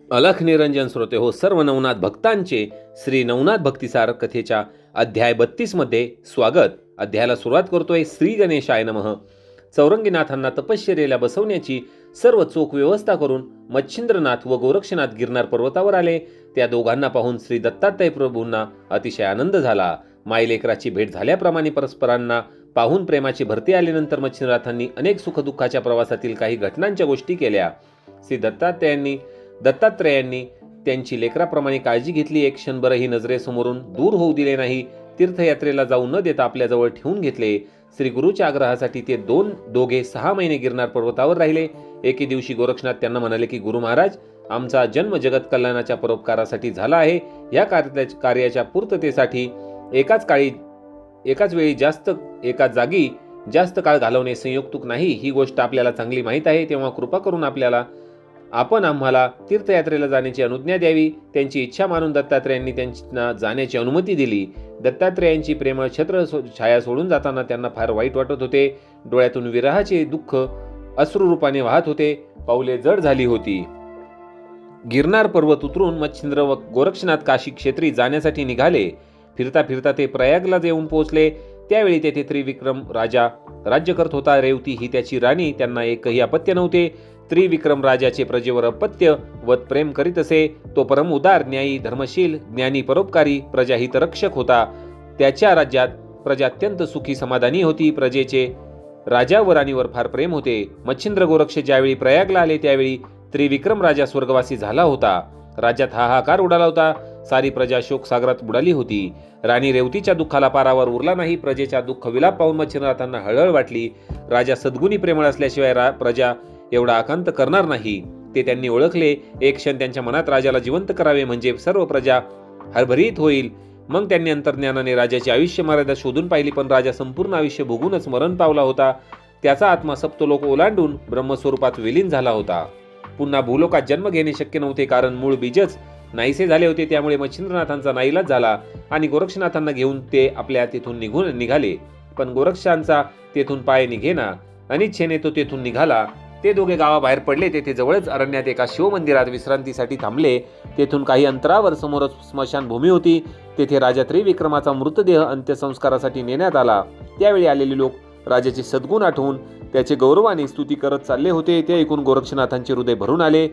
अलख निरंजन श्रोते हो, सर्व नवनाथ भक्तांचे श्री नवनाथ भक्तिसार कथेच्या अध्याय 32 मध्ये स्वागत. अध्यायाला सुरुवात करतोय. श्री गणेशाय नमः. चौरंगीनाथांना तपश्चर्येला बसवण्याची सर्व चोख व्यवस्था करून मच्छिंद्रनाथ व गोरक्षनाथ गिरनार पर्वतावर आले. त्या दोघांना पाहून श्री दत्तात्रय प्रभूंना अतिशय आनंद झाला. मायलेकराची भेट झाल्याप्रमाणे परस्परांना पाहून प्रेमाची भरती आल्यानंतर मच्छिंद्रनाथांनी अनेक सुखदुःखाच्या प्रवासातील काही घटनांच्या गोष्टी केल्या. श्री दत्तात्रयांनी त्यांची लेकराप्रमाणे काळजी घेतली. एक क्षणभरही नजरेसमोरून दूर होऊ दिले नाही. तीर्थयात्रेला जाऊ न देता आपल्याजवळ ठेवून घेतले. श्री गुरुच्या आग्रहासाठी ते दोघे 6 महिने गिरनार पर्वतावर राहिले. एके दिवशी गोरक्षनाथ त्यांना म्हणाले की गुरु महाराज, आमचा जन्म जगत कल्याणाच्या परोपकारासाठी झाला आहे. या कार्याच्या पूर्ततेसाठी एकाच जागी जास्त काळ घालवणे संयुक्तुक नाही. ही गोष्ट आपल्याला चांगली माहीत आहे. तेव्हा कृपा करून आपण आम्हाला तीर्थयात्रेला जाण्याची अनुज्ञा द्यावी. त्यांची इच्छा मानून दत्तात्रयांनी त्यांना जाण्याची अनुमती दिली. दत्तात्रयांची प्रेमळ छत्र छाया सोडून जाताना त्यांना फार वाईट वाटत होते. डोळ्यातून विरहाचे दुःख अश्रुरूपाने वाहत होते. पाऊले जड झाली होती. गिरनार पर्वत उतरून मच्छिंद्र व गोरक्षनाथ काशी क्षेत्री जाण्यासाठी निघाले. फिरता फिरता ते प्रयागला येऊन पोहोचले. त्यावेळी तेथे त्रिविक्रम राजा राज्य करत होता. रेवती ही त्याची राणी. त्यांना एकही अपत्य नव्हते. त्रिविक्रम राजाचे प्रजेवर अपत्य वत प्रेम करीत असे. तो परम उदार, न्यायी, धर्मशील, ज्ञानी, परोपकारी, प्रजाहित रक्षक होता. त्याच्या राज्यात प्रजा अत्यंत सुखी समाधानी होती. प्रजेचे राजा व राणीवर फार प्रेम होते. मच्छिंद्र गोरक्ष ज्यावेळी प्रयागला आले त्यावेळी त्रिविक्रम राजा स्वर्गवासी झाला होता. राज्यात हाहाकार उडाला होता. सारी प्रजा शोकसागरात बुडाली होती. राणी रेवतीच्या दुःखाला पारावर उरला नाही. प्रजेच्या दुःख विलाप पाहून मच्छिंद्रनाथांना हळहळ वाटली. राजा सद्गुणी प्रेमळ असल्याशिवाय प्रजा एवढा आकांत करणार नाही ते त्यांनी ओळखले. एक क्षण त्यांच्या मनात राजाला जिवंत करावे म्हणजे सर्व प्रजा हरभरीत होईल. मग त्यांनी अंतर्ज्ञानाने राजाची आयुष्य मर्यादा शोधून पाहिली. पण राजा संपूर्ण आयुष्य भोगूनच मरण पावला होता. त्याचा आत्मा सप्तलोक ओलांडून ब्रह्मस्वरूपात विलीन झाला होता. पुन्हा भूलोकात जन्म घेणे शक्य नव्हते, कारण मूळ बीजच नाहीसे झाले होते. त्यामुळे मच्छिंद्रनाथांचा नाईलाज झाला आणि गोरक्षनाथांना घेऊन ते आपल्या तेथून निघाले. पण गोरक्षांचा तेथून पाय निघेना. अनिच्छेने तो तेथून निघाला. ते दोघे गावाबाहेर पडले. तेथे जवळच अरण्यात एका शिवमंदिरात विश्रांतीसाठी थांबले. तेथून काही अंतरावर समोरच स्मशानभूमी होती. तेथे राजा त्रिविक्रमाचा मृतदेह अंत्यसंस्कारासाठी नेण्यात आला. त्यावेळी आलेले लोक राजाचे सद्गुण आठवून त्याचे गौरवाने स्तुती करत चालले होते. ते ऐकून गोरक्षनाथांचे हृदय भरून आले.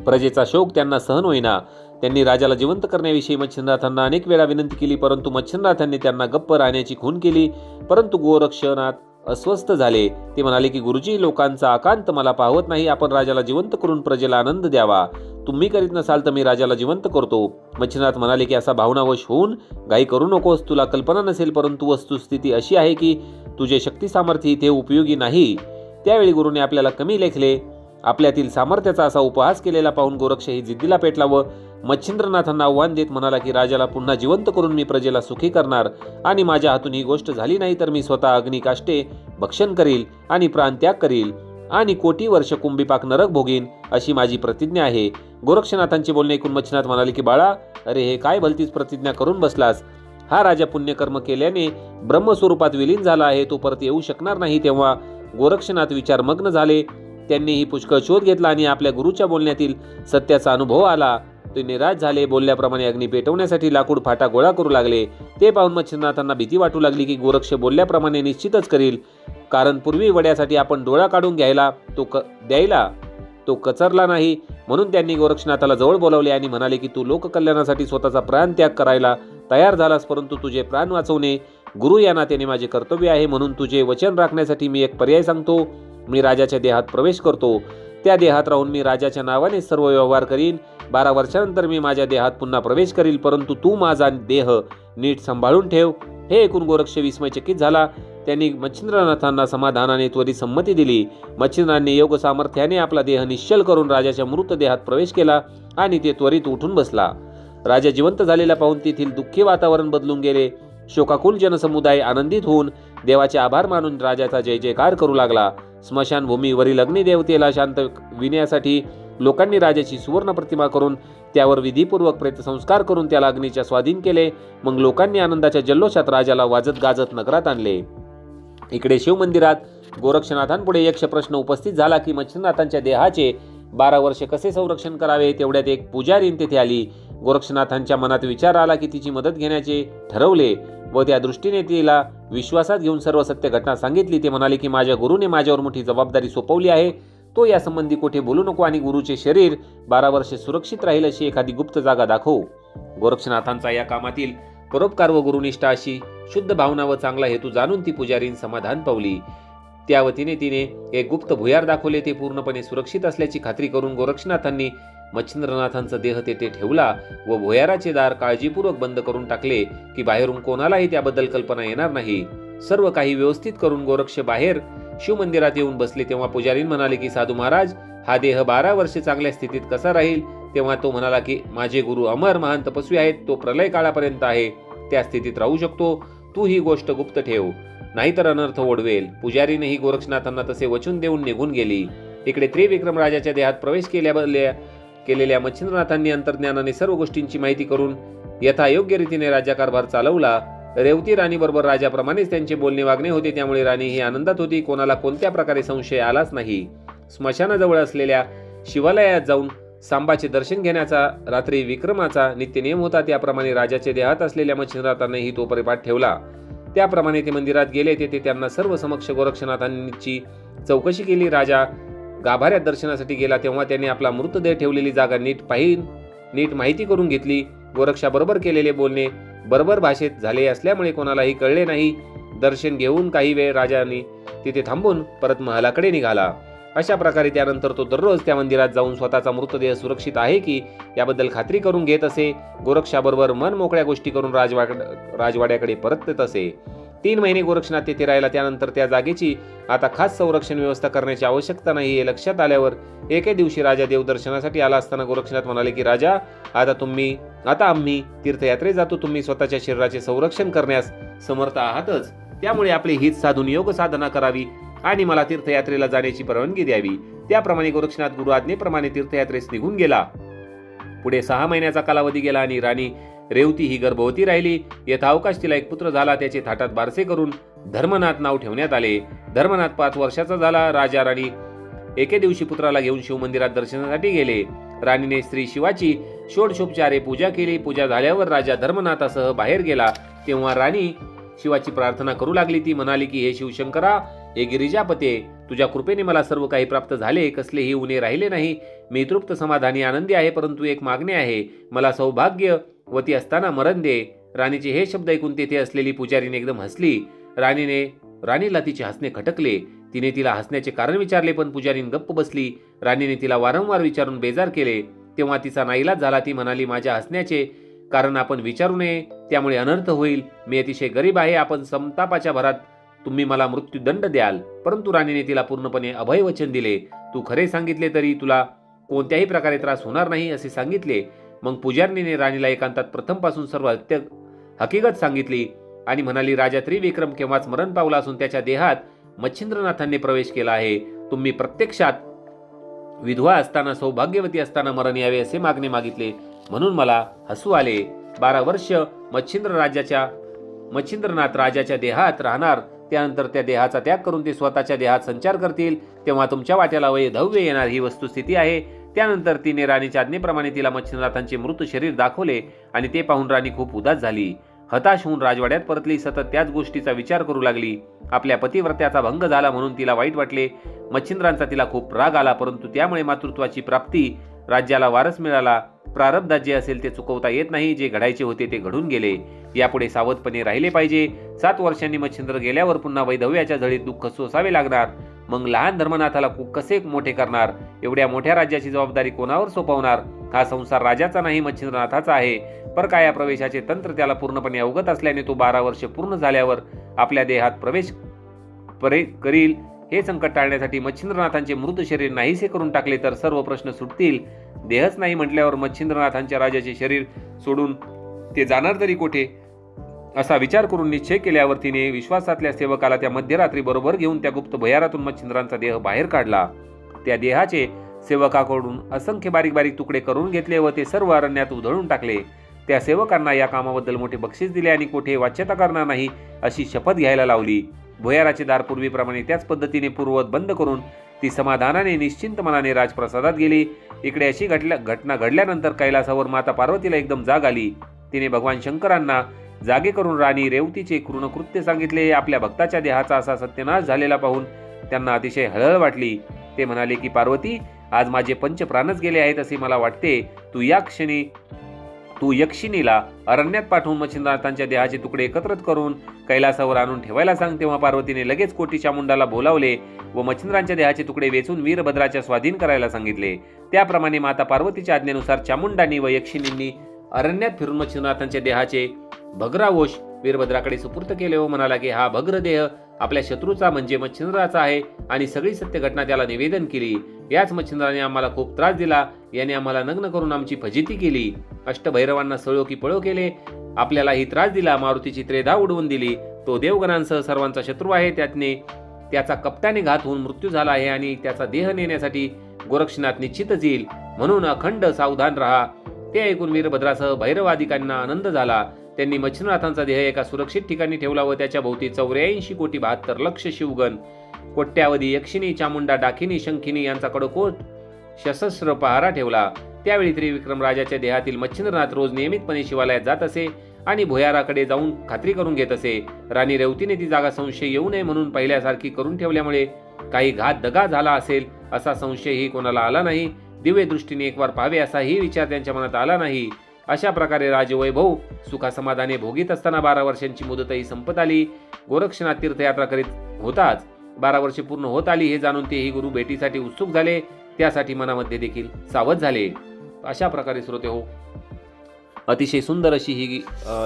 प्रजेचा शोक त्यांना सहन होईना. त्यांनी राजाला जिवंत करण्याविषयी मच्छिंद्रनाथांना अनेक वेळा विनंती केली, परंतु मच्छिंद्रनाथांनी त्यांना गप्प राहण्याची खूण केली. परंतु गोरक्षनाथ अस्वस्थ झाले. ते म्हणाले की गुरुजी, लोकांचा आकांत मला पाहवत नाही. आपण राजाला जिवंत करून प्रजेला आनंद द्यावा. तुम्ही करीत नसाल तर मी राजाला जिवंत करतो. मच्छिंद्रनाथ म्हणाले की असा भावनावश होऊन घाई करू नकोस. तुला कल्पना नसेल, परंतु वस्तुस्थिती अशी आहे की तुझे शक्ती सामर्थ्य इथे उपयोगी नाही. त्यावेळी गुरुने आपल्याला कमी लेखले. आपल्यातील सामर्थ्याचा असा उपहास केलेला पाहून गोरक्ष ही जिद्दीला पेटला व मच्छिंद्रनाथांना आव्हान देत म्हणाला की राजाला पुन्हा जिवंत करून मी प्रजेला सुखी करणार आणि माझ्या हातून ही गोष्ट झाली नाही तर मी स्वतः अग्निकाष्टे भक्षण करील आणि प्राणत्याग करील आणि कोटी वर्ष कुंभीपाक नरक भोगीन, अशी माझी प्रतिज्ञा आहे. गोरक्षनाथांचे बोलणे ऐकून मच्छिंद्रनाथ म्हणाले की बाळा, अरे हे काय भलतीच प्रतिज्ञा करून बसलास. हा राजा पुण्यकर्म केल्याने ब्रह्मस्वरूपात विलीन झाला आहे. तो परत येऊ शकणार नाही. तेव्हा गोरक्षनाथ विचारमग्न झाले. त्यांनीही पुष्कळ शोध घेतला आणि आपल्या गुरुच्या बोलण्यातील सत्याचा अनुभव आला. ते निराश झाले. बोलल्याप्रमाणे अग्नी पेटवण्यासाठी लाकूड फाटा गोळा करू लागले. ते पाहून मच्छिंद्रनाथांना भीती वाटू लागली की गोरक्ष बोलल्याप्रमाणे निश्चितच करील, कारण पूर्वी वड्यासाठी आपण डोळा काढून द्यायला तो कचरला नाही. म्हणून त्यांनी गोरक्षनाथाला जवळ बोलावले आणि म्हणाले की तू लोककल्याणासाठी स्वतःचा प्राण त्याग करायला तयार झालास, परंतु तुझे प्राण वाचवणे गुरु या नात्याने माझे कर्तव्य आहे. म्हणून तुझे वचन राखण्यासाठी मी एक पर्याय सांगतो. मी राजाच्या देहात प्रवेश करतो. त्या देहात राहून मी राजाच्या नावाने सर्व व्यवहार करीन. 12 वर्षानंतर मी माझ्या देहात पुन्हा प्रवेश करील, परंतु तू माझा देह नीट सांभाळून ठेव. हे ऐकून गोरक्ष विस्मयचकित झाला. त्यांनी मच्छिंद्रनाथांना समाधानाने त्वरित संमती दिली. मच्छिंद्रांनी योग सामर्थ्याने आपला देह निश्चल करून राजाच्या मृतदेहात प्रवेश केला आणि ते त्वरित उठून बसला. राजा जिवंत झालेला पाहून तेथील दुःखी वातावरण बदलून गेले. शोकाकुल जनसमुदाय आनंदित होऊन देवाचे आभार मानून राजाचा जय जयकार करू लागला. स्मशानभूमीवरील अग्निदेवतेला शांत विण्यासाठी लोकांनी राजाची सुवर्ण प्रतिमा करून त्यावर विधीपूर्वक प्रेतसंस्कार करून त्याला अग्नीच्या स्वाधीन केले. मग लोकांनी आनंदाच्या जल्लोषात राजाला वाजत गाजत नगरात आणले. इकडे शिवमंदिरात गोरक्षनाथांपुढे यक्ष प्रश्न उपस्थित झाला की मच्छिंद्रनाथांच्या देहाचे 12 वर्षे कसे संरक्षण करावे तेवढ्यात एक पुजारीण तेथे आली. गोरक्षनाथांच्या मनात विचार आला की तिची मदत घेण्याचे ठरवले व त्या दृष्टीने तिला विश्वासात घेऊन सर्व सत्य घटना सांगितली. ते म्हणाले की माझ्या गुरुने माझ्यावर मोठी जबाबदारी सोपवली आहे. तो या संबंधी कोठे बोलू नको आणि गुरुचे शरीर 12 वर्षे सुरक्षित राहील अशी एखादी गुप्त जागा दाखव. गोरक्षनाथांचा या कामातील परोपकार व गुरुनिष्ठा अशी शुद्ध भावना व चांगला हेतू जाणून ती पुजारीण समाधान पावली. त्या वतीने तिने एक गुप्त भुयार दाखवले. ते पूर्णपणे सुरक्षित असल्याची खात्री करून गोरक्षनाथांनी मच्छिंद्रनाथांचा देह तेथे ठेवला व भुयाराचे दार काळजीपूर्वक बंद करून टाकले की बाहेरून कोणालाही त्याबद्दल कल्पना येणार नाही. सर्व काही व्यवस्थित करून गोरक्ष बाहेर शिवमंदिरात येऊन बसले. तेव्हा पुजारीन म्हणाले की साधू महाराज, हा देह 12 वर्षे चांगल्या स्थितीत कसा राहील? तेव्हा तो म्हणाला की माझे गुरु अमर महान तपस्वी आहेत. तो प्रलय काळापर्यंत आहे, त्या स्थितीत राहू शकतो. तू ही गोष्ट गुप्त ठेव, नाहीतर अनर्थ ओढवेल. पुजारीने ही गोरक्षनाथांना तसे वचन देऊन निघून गेली. इकडे त्रिविक्रम राजाच्या देहात प्रवेश केलेल्या मच्छिंद्रनाथांनी अंतर्ज्ञानाने सर्व गोष्टींची माहिती करून यथायोग्य रीतीने राज्यकारभार चालवला. रेवती राणी बरोबर राजाप्रमाणेच त्यांचे बोलणे वागणे होते, त्यामुळे राणी ही आनंदात होती. कोणाला कोणत्या प्रकारे संशय आलाच नाही. स्मशानाजवळ असलेल्या शिवालयात जाऊन सांबाचे दर्शन घेण्याचा रात्री विक्रमाचा नित्य नियम होता. त्याप्रमाणे राजाचे देहात असलेल्या मच्छिंद्रनाथांनीही तो परिपाठ ठेवला. त्याप्रमाणे ते मंदिरात गेले. तेथे त्यांना सर्व समक्ष गोरक्षनाथांची चौकशी केली. राजा गाभाऱ्यात दर्शनासाठी गेला तेव्हा त्याने आपला मृतदेह ठेवलेली जागा नीट माहिती करून घेतली. गोरक्षाबरोबर केलेले बोलणे बरोबर भाषेत झाले असल्यामुळे कोणालाही कळले नाही. दर्शन घेऊन काही वेळ राजाने तिथे थांबून परत महालाकडे निघाला. अशा प्रकारे त्यानंतर तो दररोज त्या मंदिरात जाऊन स्वतःचा मृतदेह सुरक्षित आहे की याबद्दल खात्री करून घेत असे. गोरक्षाबरोबर मन मोकळ्या गोष्टी करून राजवाड्याकडे परतत असे. 3 महिने गोरक्षनाथ तेथे राहिला. त्यानंतर त्या जागेची आता खास संरक्षण व्यवस्था करण्याची आवश्यकता नाही हे लक्षात आल्यावर एके दिवशी राजा देवदर्शनासाठी आला असताना गोरक्षनाथ म्हणाले की राजा, आता आम्ही तीर्थयात्रे जातो. तुम्ही स्वतःच्या शरीराचे संरक्षण करण्यास समर्थ आहातच, त्यामुळे आपले हित साधून योग साधना करावी आणि मला तीर्थयात्रेला जाण्याची परवानगी द्यावी. त्याप्रमाणे गोरक्षनाथ गुरु आज्ञेप्रमाणे तीर्थयात्रेस निघून गेला. पुढे 6 महिन्याचा कालावधी गेला आणि राणी रेवती ही गर्भवती राहिली. यथावकाश तिला एक पुत्र झाला. त्याचे थाटात बारसे करून धर्मनाथ नाव ठेवण्यात आले. धर्मनाथ 5 वर्षाचा झाला. राजा राणी एके दिवशी पुत्राला घेऊन शिवमंदिरात दर्शनासाठी गेले. राणीने श्री शिवाची षोडशोपचारे पूजा केली. पूजा झाल्यावर राजा धर्मनाथासह बाहेर गेला. तेव्हा राणी शिवाची प्रार्थना करू लागली. ती म्हणाली की हे शिवशंकरा, हे गिरिजापते, तुझ्या कृपेने मला सर्व काही प्राप्त झाले. कसलेही उणे राहिले नाही. मी तृप्त समाधानी आनंदी आहे. परंतु एक मागणी आहे, मला सौभाग्यवती असताना मरण दे. राणीचे हे शब्द ऐकून तेथे असलेली पुजारीने एकदम हसली. राणीला तिचे हसणे खटकले. तिने तिला हसण्याचे कारण विचारले, पण पुजारीन गप्प बसली. राणीने तिला वारंवार विचारून बेजार केले. तेव्हा तिचा नाईलाज झाला. ती म्हणाली, माझ्या हसण्याचे कारण आपण विचारू नये, त्यामुळे अनर्थ होईल. मी अतिशय गरीब आहे. आपण संतापाच्या भरात तुम्ही मला मृत्यूदंड द्याल. परंतु राणीने तिला पूर्णपणे अभय वचन दिले. तू खरे सांगितले तरी तुला कोणत्याही प्रकारे त्रास होणार नाही असे सांगितले. मग पुजारणीने राणीला एकांतात प्रथमपासून सर्व हकीकत सांगितली आणि म्हणाली, राजा त्रिविक्रम केव्हाच मरण पावला असून त्याच्या देहात मच्छिंद्रनाथांनी प्रवेश केला आहे. तुम्ही प्रत्यक्षात विधवा असताना सौभाग्यवती असताना मरण यावे असे मागणे मागितले, म्हणून मला हसू आले. 12 वर्ष मच्छिंद्रनाथ राजाच्या देहात राहणार. त्यानंतर त्या देहाचा त्याग करून ते स्वतःच्या देहात संचार करतील. तेव्हा तुमच्या वाट्याला वैधव्य येणार, ही वस्तुस्थिती आहे. त्यानंतर तिने राणीच्या आज्ञेप्रमाणे तिला मच्छिंद्रनाथांचे मृत शरीर दाखवले आणि ते पाहून राणी खूप उदास झाली. हताश होऊन राजवाड्यात परतली. सतत त्याच गोष्टीचा विचार करू लागली. आपल्या पतिव्रत्याचा भंग झाला म्हणून तिला वाईट वाटले. मच्छिंद्रांचा तिला खूप राग आला. परंतु त्यामुळे मातृत्वाची प्राप्ती, राज्याला वारस मिळाला. प्रारब्धात जे असेल ते चुकवता येत नाही. जे घडायचे होते ते घडून गेले. यापुढे सावधपणे राहिले पाहिजे. 7 वर्षांनी मच्छिंद्र गेल्यावर पुन्हा वैधव्याच्या झळीत दुःख सोसावे लागणार. मग लहान धर्मनाथाला कसे मोठे करणार? एवढ्या मोठ्या राज्याची जबाबदारी कोणावर सोपवणार? हा संसार राजाचा नाही, मच्छिंद्रनाथाचा आहे. परकाया प्रवेशाचे तंत्र त्याला पूर्णपणे अवगत असल्याने तो 12 वर्ष पूर्ण झाल्यावर आपल्या देहात प्रवेश करील. हे संकट टाळण्यासाठी मच्छिंद्रनाथांचे मृत शरीर नाहीसे करून टाकले तर सर्व प्रश्न सुटतील. देहच नाही म्हटल्यावर मच्छिंद्रनाथांच्या राजाचे शरीर सोडून ते जाणार तरी कोठे, असा विचार करून निश्चय केल्यावर तिने विश्वासातल्या सेवकाला त्या मध्यरात्री बरोबर घेऊन त्या गुप्त भयारातून मच्छिंद्रांचा देह बाहेर काढला. त्या देहाचे सेवकाकडून असंख्य बारीक बारीक तुकडे करून घेतले व ते सर्व अरण्यात उधळून टाकले. त्या सेवकांना या कामाबद्दल मोठे बक्षीस दिले आणि कोठे वाच्यता करणार नाही अशी शपथ घ्यायला लावली. भुयाराचे दार पूर्वीप्रमाणे त्याच पद्धतीने पूर्ववत बंद करून ती समाधानाने निश्चिंत मनाने राजप्रसादात गेली. इकडे अशी घटना घडल्यानंतर कैलासावर माता पार्वतीला एकदम जाग आली. तिने भगवान शंकरांना जागे करून राणी रेवतीचे क्रूर कृत्य सांगितले. आपल्या भक्ताच्या देहाचा असा सत्यनाश झालेला पाहून त्यांना अतिशय हळहळ वाटली. ते म्हणाले की पार्वती, आज माझे पंचप्राणच गेले आहेत असे मला वाटते. तू यक्षिणीला अरण्यात पाठवून मच्छिंद्रनाथांच्या देहाचे तुकडे एकत्रित करून कैलासावर आणून ठेवायला सांग. तेव्हा पार्वतीने लगेच कोटी चामुंडाला बोलावले व मच्छिंद्रांच्या देहाचे तुकडे वेचून वीरभद्राच्या स्वाधीन करायला सांगितले. त्याप्रमाणे माता पार्वतीच्या आज्ञेनुसार चामुंडांनी व यक्षिणींनी अरण्यात फिरून मच्छिंद्रनाथांच्या देहाचे भग्रावोश वीरभद्राकडे सुपूर्त केले व म्हणाला की हा भग्र देह आपल्या शत्रूचा म्हणजे मच्छिंद्राचा आहे आणि सगळी सत्य घटना त्याला निवेदन केली. याच मच्छिंद्राने आम्हाला खूप त्रास दिला. याने आम्हाला नग्न करून आमची फजिती केली. अष्टभैरवांना सळो की पळो केले. आपल्यालाही त्रास दिला. मारुतीची त्रेधा उडवून दिली. तो देवगणांसह सर्वांचा शत्रू आहे. त्याचा कपट्याने घात होऊन मृत्यू झाला आहे आणि त्याचा देह नेण्यासाठी गोरक्षनाथ निश्चितच येईल. म्हणून अखंड सावधान राहा. ते ऐकून वीरभद्रासह भैरवादिकांना आनंद झाला. त्यांनी मच्छिंद्रनाथांचा देह एका सुरक्षित ठिकाणी ठेवला व त्याच्या भोवती 84,72,00,000 शिवगण, कोट्यावधी यक्षिणी, चामुंडा, डाकिनी, शंखिनी यांचा कडकोट सशस्त्र पहारा ठेवला. त्यावेळी त्रिविक्रम राजाच्या देहातील मच्छिंद्रनाथ रोज नियमितपणे शिवालयात जात असे आणि भुयाराकडे जाऊन खात्री करून घेत असे. राणी रेवतीने ती जागा संशय येऊ नये म्हणून पहिल्यासारखी करून ठेवल्यामुळे काही दगा झाला असेल असा संशयही कोणाला आला नाही. दिव्य दृष्टीने एक वार पाहावे असाही विचार त्यांच्या मनात आला नाही. अशा प्रकारे राजवैभव सुखासमाधाने भोगीत असताना 12 वर्षांची मुदतही संपत आली. गोरक्षनाथ तीर्थयात्रा करीत होताच 12 वर्षे पूर्ण होत आली हे जाणून तेही गुरु भेटीसाठी उत्सुक झाले. त्यासाठी मनामध्ये देखील सावध झाले. अशा प्रकारे श्रोते हो, अतिशय सुंदर अशी ही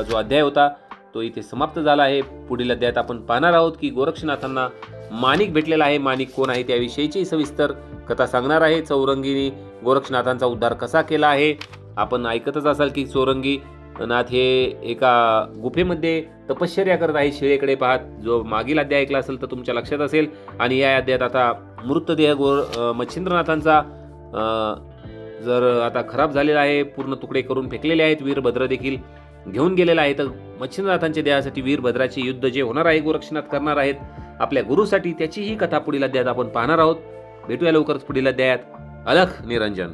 जो अध्याय होता तो इथे समाप्त झाला आहे. पुढील अध्यायात आपण पाहणार आहोत की गोरक्षनाथांना माणिक भेटलेला आहे. माणिक कोण आहे त्याविषयीची सविस्तर कथा सांगणार आहे. चौरंगीने गोरक्षनाथांचा उद्धार कसा केला आहे. आपण ऐकतच असाल की चौरंगी नाथ हे एका गुफेमध्ये तपश्चर्या करत आहे शिळेकडे पाहत. जो मागील अध्याय ऐकला असेल तर तुमच्या लक्षात असेल. आणि या अध्यायात आता मृतदेह मच्छिंद्रनाथांचा जर आता खराब झालेला आहे, पूर्ण तुकडे करून फेकलेले आहेत. वीरभद्र देखील घेऊन गेलेला आहे. तर मच्छिंद्रनाथांच्या देहासाठी वीरभद्राचे युद्ध जे होणार आहे गोरक्षनाथ करणार आहेत आपल्या गुरुसाठी, त्याची ही कथा पुढील अध्यायात आपण पाहणार आहोत. भेटूया लवकरच पुढील अध्यायात. अलख निरंजन.